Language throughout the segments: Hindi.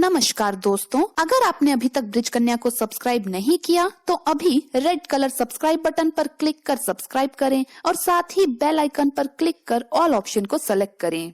नमस्कार दोस्तों, अगर आपने अभी तक ब्रिज कन्या को सब्सक्राइब नहीं किया तो अभी रेड कलर सब्सक्राइब बटन पर क्लिक कर सब्सक्राइब करें और साथ ही बेल आइकन पर क्लिक कर ऑल ऑप्शन को सेलेक्ट करें।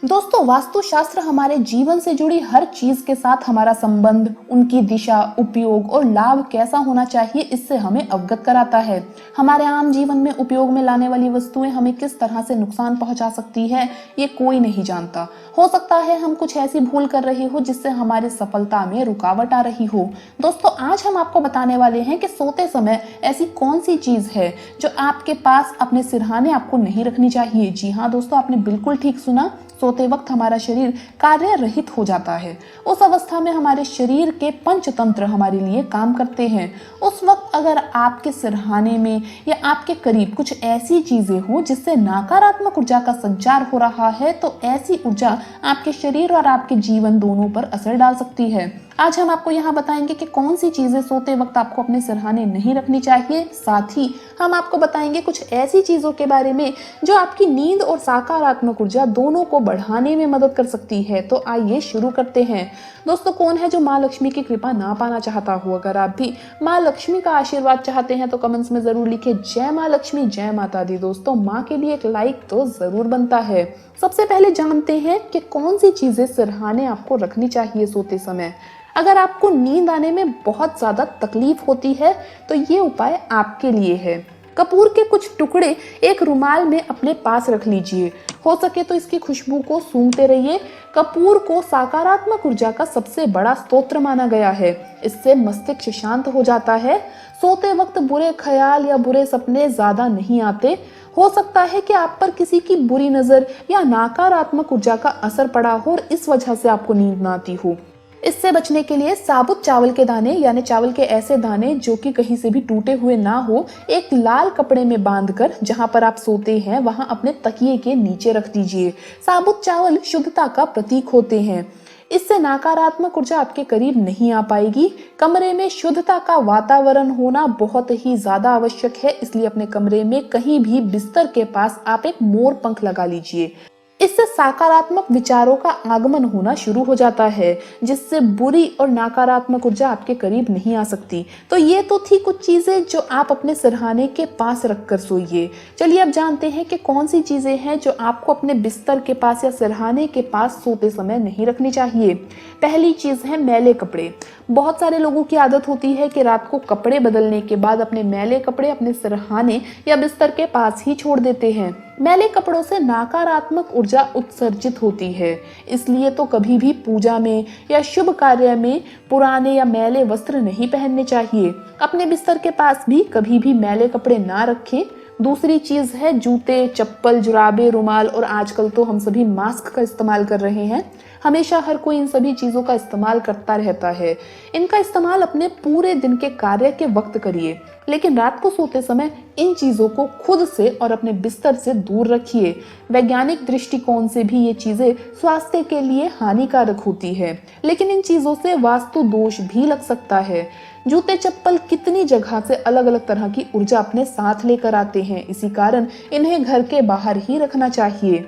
दोस्तों, वास्तुशास्त्र हमारे जीवन से जुड़ी हर चीज के साथ हमारा संबंध, उनकी दिशा, उपयोग और लाभ कैसा होना चाहिए इससे हमें अवगत कराता है। हमारे आम जीवन में उपयोग में लाने वाली वस्तुएं हमें किस तरह से नुकसान पहुंचा सकती है ये कोई नहीं जानता। हो सकता है हम कुछ ऐसी भूल कर रहे हो जिससे हमारी सफलता में रुकावट आ रही हो। दोस्तों, आज हम आपको बताने वाले हैं कि सोते समय ऐसी कौन सी चीज है जो आपके पास अपने सिरहाने आपको नहीं रखनी चाहिए। जी हाँ दोस्तों, आपने बिल्कुल ठीक सुना। सोते वक्त हमारा शरीर कार्य रहित हो जाता है। उस अवस्था में हमारे शरीर के पंचतंत्र हमारे लिए काम करते हैं। उस वक्त अगर आपके सिरहाने में या आपके करीब कुछ ऐसी चीजें हो जिससे नकारात्मक ऊर्जा का संचार हो रहा है तो ऐसी ऊर्जा आपके शरीर और आपके जीवन दोनों पर असर डाल सकती है। आज हम आपको यहाँ बताएंगे कि कौन सी चीजें सोते वक्त आपको अपने सिरहाने नहीं रखनी चाहिए। साथ ही हम आपको बताएंगे कुछ ऐसी चीजों के बारे में जो आपकी नींद और सकारात्मक ऊर्जा दोनों को बढ़ाने में मदद कर सकती है। तो आइए शुरू करते हैं। दोस्तों, कौन है जो माँ लक्ष्मी की कृपा ना पाना चाहता हो? अगर आप भी माँ लक्ष्मी का आशीर्वाद चाहते हैं तो कमेंट्स में जरूर लिखिए जय माँ लक्ष्मी, जय माता दी। दोस्तों, माँ के लिए एक लाइक तो जरूर बनता है। सबसे पहले जानते हैं कि कौन सी चीजें सिरहाने आपको रखनी चाहिए सोते समय। अगर आपको नींद आने में बहुत ज्यादा तकलीफ होती है तो ये उपाय आपके लिए है। कपूर के कुछ टुकड़े एक रुमाल में अपने पास रख लीजिए। हो सके तो इसकी खुशबू को सूंघते रहिए। कपूर को सकारात्मक ऊर्जा का सबसे बड़ा स्तोत्र माना गया है। इससे मस्तिष्क शांत हो जाता है। सोते वक्त बुरे ख्याल या बुरे सपने ज्यादा नहीं आते। हो सकता है कि आप पर किसी की बुरी नजर या नकारात्मक ऊर्जा का असर पड़ा हो और इस वजह से आपको नींद ना आती हो। इससे बचने के लिए साबुत चावल के दाने यानी चावल के ऐसे दाने जो कि कहीं से भी टूटे हुए ना हो, एक लाल कपड़े में बांधकर जहां पर आप सोते हैं वहां अपने तकिए के नीचे रख दीजिए। साबुत चावल शुद्धता का प्रतीक होते हैं। इससे नकारात्मक ऊर्जा आपके करीब नहीं आ पाएगी। कमरे में शुद्धता का वातावरण होना बहुत ही ज्यादा आवश्यक है, इसलिए अपने कमरे में कहीं भी बिस्तर के पास आप एक मोर पंख लगा लीजिए। इससे सकारात्मक विचारों का आगमन होना शुरू हो जाता है जिससे बुरी और नकारात्मक ऊर्जा आपके करीब नहीं आ सकती। तो ये तो थी कुछ चीजें जो आप अपने सिरहाने के पास रखकर सोइए। चलिए अब जानते हैं कि कौन सी चीजें हैं जो आपको अपने बिस्तर के पास या सिरहाने के पास सोते समय नहीं रखनी चाहिए। पहली चीज है मैले कपड़े। बहुत सारे लोगों की आदत होती है कि रात को कपड़े बदलने के बाद अपने मैले कपड़े अपने सिरहाने या बिस्तर के पास ही छोड़ देते हैं। मैले कपड़ों से नकारात्मक ऊर्जा उत्सर्जित होती है, इसलिए तो कभी भी पूजा में या शुभ कार्य में पुराने या मैले वस्त्र नहीं पहनने चाहिए। अपने बिस्तर के पास भी कभी भी मैले कपड़े ना रखें। दूसरी चीज है जूते, चप्पल, जुराबे, रुमाल और आजकल तो हम सभी मास्क का इस्तेमाल कर रहे हैं। हमेशा हर कोई इन सभी चीजों का इस्तेमाल करता रहता है। इनका इस्तेमाल अपने पूरे दिन के कार्य के वक्त करिए, लेकिन रात को सोते समय इन चीजों को खुद से और अपने बिस्तर से दूर रखिए। वैज्ञानिक दृष्टिकोण से भी ये चीजें स्वास्थ्य के लिए हानिकारक होती है, लेकिन इन चीजों से वास्तु दोष भी लग सकता है। जूते चप्पल कितनी जगह से अलग अलग तरह की ऊर्जा अपने साथ लेकर आते हैं, इसी कारण इन्हें घर के बाहर ही रखना चाहिए।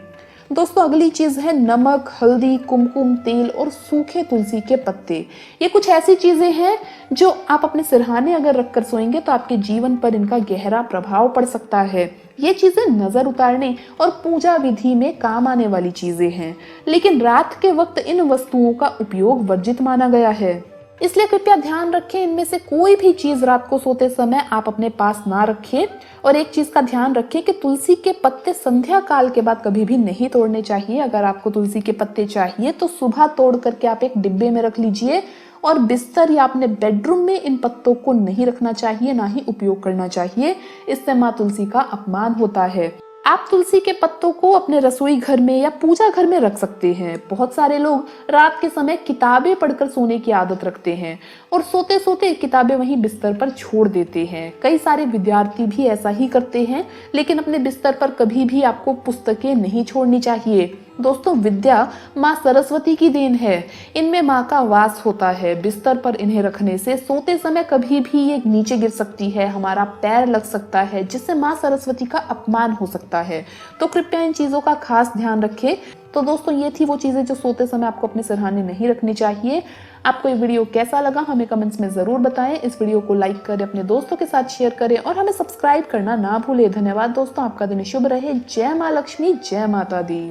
दोस्तों, अगली चीज है नमक, हल्दी, कुमकुम तेल और सूखे तुलसी के पत्ते। ये कुछ ऐसी चीजें हैं जो आप अपने सिरहाने अगर रखकर सोएंगे तो आपके जीवन पर इनका गहरा प्रभाव पड़ सकता है। ये चीजें नजर उतारने और पूजा विधि में काम आने वाली चीजें हैं, लेकिन रात के वक्त इन वस्तुओं का उपयोग वर्जित माना गया है। इसलिए कृपया ध्यान रखें, इनमें से कोई भी चीज रात को सोते समय आप अपने पास ना रखें। और एक चीज का ध्यान रखें कि तुलसी के पत्ते संध्या काल के बाद कभी भी नहीं तोड़ने चाहिए। अगर आपको तुलसी के पत्ते चाहिए तो सुबह तोड़ करके आप एक डिब्बे में रख लीजिए और बिस्तर या अपने बेडरूम में इन पत्तों को नहीं रखना चाहिए, ना ही उपयोग करना चाहिए। इससे माँ तुलसी का अपमान होता है। आप तुलसी के पत्तों को अपने रसोई घर में या पूजा घर में रख सकते हैं। बहुत सारे लोग रात के समय किताबें पढ़कर सोने की आदत रखते हैं और सोते सोते किताबें वहीं बिस्तर पर छोड़ देते हैं। कई सारे विद्यार्थी भी ऐसा ही करते हैं, लेकिन अपने बिस्तर पर कभी भी आपको पुस्तकें नहीं छोड़नी चाहिए। दोस्तों, विद्या माँ सरस्वती की देन है। इनमें माँ का वास होता है। बिस्तर पर इन्हें रखने से सोते समय कभी भी ये नीचे गिर सकती है, हमारा पैर लग सकता है, जिससे माँ सरस्वती का अपमान हो सकता है। तो कृपया इन चीजों का खास ध्यान रखें। तो दोस्तों ये थी वो चीजें जो सोते समय आपको अपने सिरहाने नहीं रखनी चाहिए। आपको ये वीडियो कैसा लगा हमें कमेंट्स में जरूर बताएं। इस वीडियो को लाइक करें, अपने दोस्तों के साथ शेयर करें और हमें सब्सक्राइब करना ना भूलें। धन्यवाद दोस्तों, आपका दिन शुभ रहे। जय माँ लक्ष्मी, जय माता दी।